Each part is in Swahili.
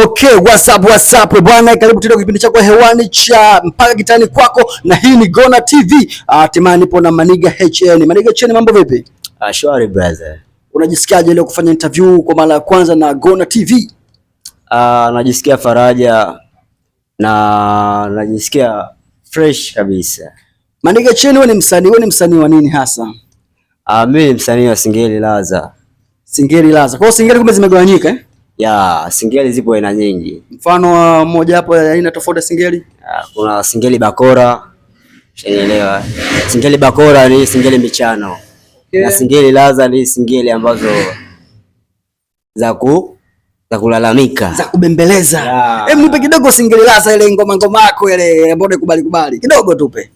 Okay, what's up bwana, karibu tena kipindi chako hewani cha mpaka kitani kwako, na hii ni Gonna TV. Hatimaye nipo na Maniga HN. Maniga HN, mambo vipi? Shwari brother. Unajisikiaje leo kufanya interview kwa mara ya kwanza na Gonna TV? Najisikia faraja na najisikia fresh kabisa. Maniga HN, wewe ni msanii wa nini hasa? Mimi ni msanii wa Singeli Laza. Singeli Laza. Kwa hiyo Singeli kumbe zimegawanyika eh? Ya, Singeli zipo aina nyingi. Mfano mmoja hapo ya aina tofauti Singeli? Kuna Singeli Bakora. Unaelewa? Singeli Bakora ni Singeli michano. Okay. Na Singeli Laza ni Singeli ambazo za kulalamika, za kubembeleza. Hebu nipe kidogo Singeli Laza, ile ngoma yako ile ambayo kubali kidogo tupe.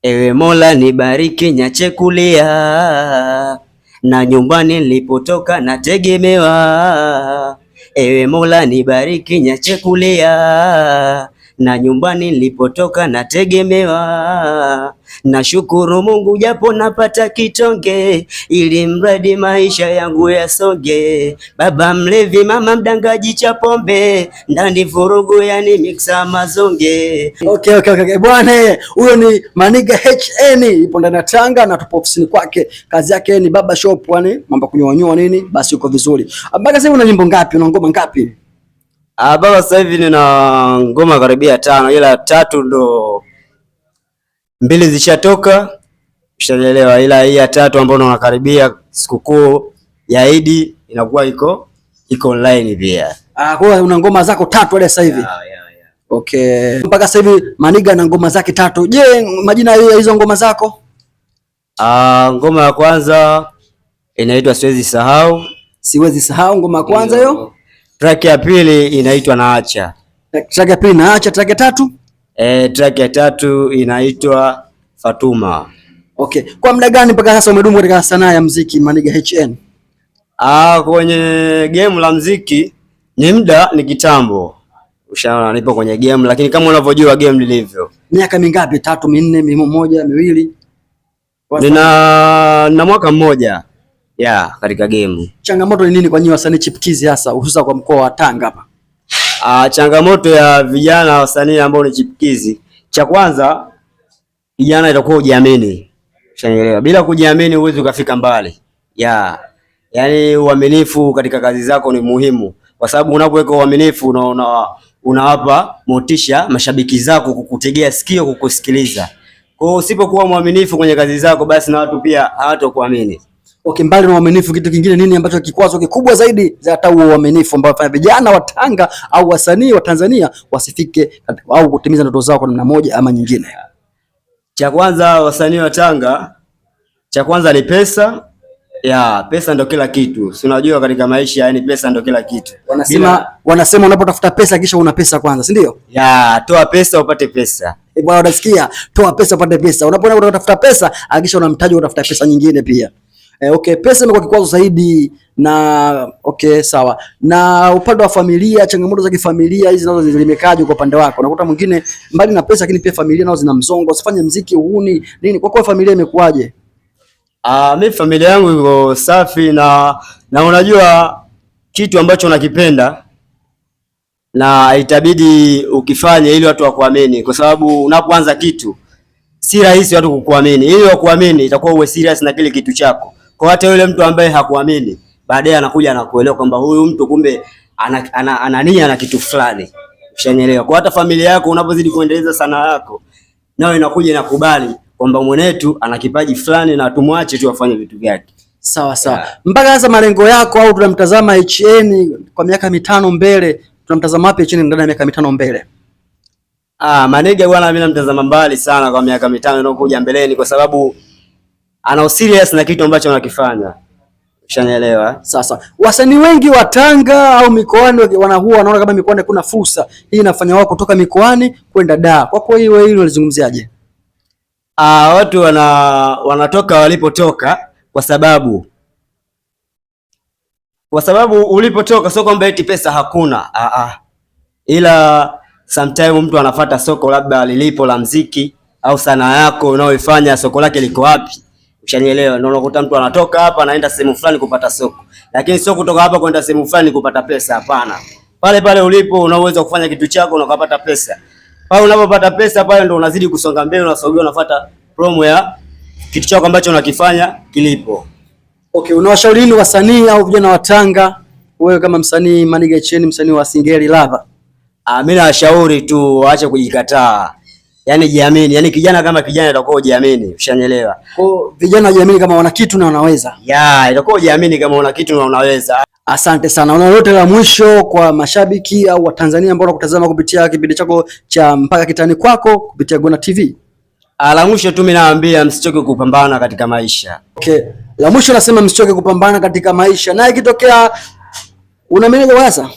Ewe Mola nibariki nyache kulia, na nyumbani nilipotoka nategemewa. Ewe Mola nibariki nyache kulia, na nyumbani nilipotoka nategemewa. Nashukuru Mungu japo napata kitonge, ili mradi maisha yangu yasonge. Baba mlevi, mama mdangaji cha pombe, ndani vurugu yani mixa mazonge. Okay. Bwana, huyo ni Maniga HN, ipo ndani ya Tanga na tupo ofisini kwake. Kazi yake ni baba shop, yani mambo kunyoa nini, basi uko vizuri. Mpaka sasa una nyimbo ngapi? Una ngoma ngapi? Baba, sasa hivi nina ngoma karibia 5, ila 3 ndo 2 zishatoka. Ushaelewa, ila hii ya 3 ambayo nakaribia sikukuu ya Eid inakuwa iko online pia. Kwa hiyo una ngoma zako 3 hadi sasa hivi? Yeah. Okay. Mpaka sasa hivi Maniga na ngoma zake 3. Je, majina ya hizo ngoma zako? Ngoma ya kwanza inaitwa Siwezi Sahau. Siwezi Sahau, ngoma ya kwanza hiyo. Track ya pili inaitwa Naacha. Track ya pili Naacha. Track ya tatu? Track ya tatu inaitwa Fatuma. Okay. Kwa muda gani mpaka sasa umedumu katika sanaa ya muziki Maniga HN? Kwenye game la muziki ni kitambo. Ushaona nipo kwenye game, lakini kama unavyojua game lilivyo. Miaka mingapi? 3, 4, 1, 2? Nina mwaka mmoja. Katika game. Changamoto ni nini kwa nyinyi wasanii chipukizi hasa hususa kwa mkoa wa Tanga hapa? Changamoto ya vijana wasanii ambao ni chipukizi, cha kwanza vijana itakuwa ujiamini. Ushanielewa? Bila kujiamini huwezi ukafika mbali. Yaani uaminifu katika kazi zako ni muhimu, kwa sababu unapoweka uaminifu unawapa motisha mashabiki zako kukutegea sikio, kukusikiliza. Kwa hiyo usipokuwa mwaminifu kwenye kazi zako, basi na watu pia hawatakuamini. Okay, mbali na uaminifu, kitu kingine nini ambacho kikwazo kikubwa zaidi za hata uaminifu ambao fanya vijana wa Tanga au wasanii wa Tanzania wasifike au kutimiza ndoto zao kwa namna moja ama nyingine? Cha kwanza wasanii wa Tanga, cha kwanza ni pesa. Pesa ndio kila kitu. Si unajua katika maisha yani pesa ndio kila kitu. Wanasema unapotafuta pesa kisha una pesa kwanza, si ndio? Toa pesa upate pesa. Bwana, unasikia? Toa pesa upate pesa. Unapoona unatafuta pesa, hakikisha unamtaji utafuta pesa nyingine pia. Okay, pesa imekuwa kikwazo zaidi na okay, sawa. Na upande wa familia, changamoto za kifamilia hizi nazo zilimekaje kwa upande wako? Unakuta mwingine mbali na pesa lakini pia familia nazo zina mzongo, usifanye muziki uhuni nini. Kwa familia imekuaje? Mimi familia yangu iko safi na unajua kitu ambacho nakipenda na itabidi ukifanye ili watu wakuamini, kwa sababu unapoanza kitu si rahisi watu kukuamini. Ili wakuamini itakuwa uwe serious na kile kitu chako. Kwa hata yule mtu ambaye hakuamini baadaye anakuja na kuelewa kwamba huyu mtu kumbe ana nia na kitu fulani. Ushanielewa? Kwa hata familia yako unapozidi kuendeleza sanaa yako, nao inakuja na kubali kwamba mwenetu ana kipaji fulani na tumwache tu afanye vitu vyake. Sawa. Mpaka sasa malengo yako au tunamtazama HN kwa miaka 5 mbele, tunamtazama wapi HN ndani ya miaka 5 mbele? Maniga bwana, mimi namtazama mbali sana kwa miaka 5 inayokuja mbeleni, kwa sababu ana serious na kitu ambacho anakifanya. Ushanielewa? Sasa wasanii wengi wa Tanga au mikoani wanaona kama mikoani kuna fursa. Hii inafanya wao kutoka mikoani kwenda Dar. Kwa hiyo hilo unalizungumziaje? Watu wanatoka walipotoka kwa sababu ulipotoka sio kwamba eti pesa hakuna. Ila sometime mtu anafuata soko labda lilipo la mziki au sanaa yako unaoifanya soko lake liko wapi. Ushanielewa? Ndio unakuta mtu anatoka hapa anaenda sehemu fulani kupata soko. Lakini sio kutoka hapa kwenda sehemu fulani kupata pesa, hapana. Pale pale ulipo unaweza kufanya kitu chako na ukapata pesa. Pale unapopata pesa pale ndo unazidi kusonga mbele, unasogea, unafuata promo ya kitu chako ambacho unakifanya kilipo. Okay, unawashauri nini wasanii au vijana wa Tanga, wewe kama msanii Maniga Etienne, msanii wa Singeli Lava? Mimi nawashauri tu waache kujikataa. Yaani jiamini. Yaani kijana kama kijana itakuwa ujiamini, ushanielewa? Kwa vijana wajiamini kama wana kitu na wanaweza. Itakuwa ujiamini kama una kitu na unaweza. Asante sana. Una lolote la mwisho kwa mashabiki au Watanzania ambao wanakutazama kupitia kipindi chako cha Mpaka Kitani Kwako kupitia Gonna TV? La mwisho tu mimi naambia msichoke kupambana katika maisha. Okay. La mwisho nasema msichoke kupambana katika maisha. Na ikitokea una manager sasa?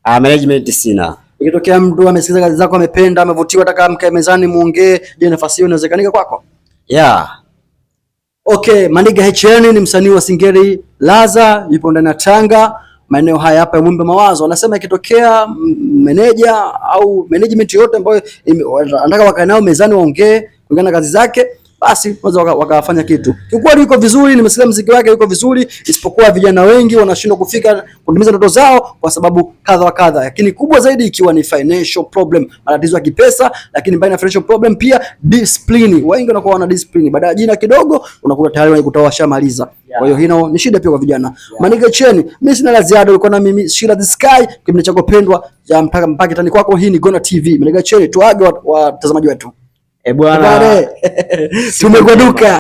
Management sina. Ikitokea mtu amesikiza kazi zako, amependa, amevutiwa, ataka mkae mezani muongee, je, nafasi hiyo inawezekanika kwako? Okay, Maniga Etienne ni msanii wa Singeli Laza, yupo ndani ya Tanga, maeneo haya hapa ya Mwembe Mawazo. Anasema ikitokea meneja au management yote ambayo anataka wakae nao mezani waongee kulingana na kazi zake, basi waweza wakafanya kitu. Kiukweli yuko vizuri, nimesikia muziki wake yuko vizuri, isipokuwa vijana wengi wanashindwa kufika kutimiza ndoto zao kwa sababu kadha wa kadha. Lakini kubwa zaidi ikiwa ni financial problem, matatizo ya kipesa, lakini mbali na financial problem pia discipline. Wengi wanakuwa wana discipline. Baada ya jina kidogo unakuta tayari wanajikuta washamaliza. Kwa hiyo hino ni shida pia kwa vijana. Maniga Etienne, mimi sina la ziada, ulikuwa na mimi Shila the Sky, kipindi chako pendwa cha Mpaka Kitani Kwako. Hii ni Gonna TV. Maniga Etienne, tuage watazamaji wetu. Bwana Tumegwaduka.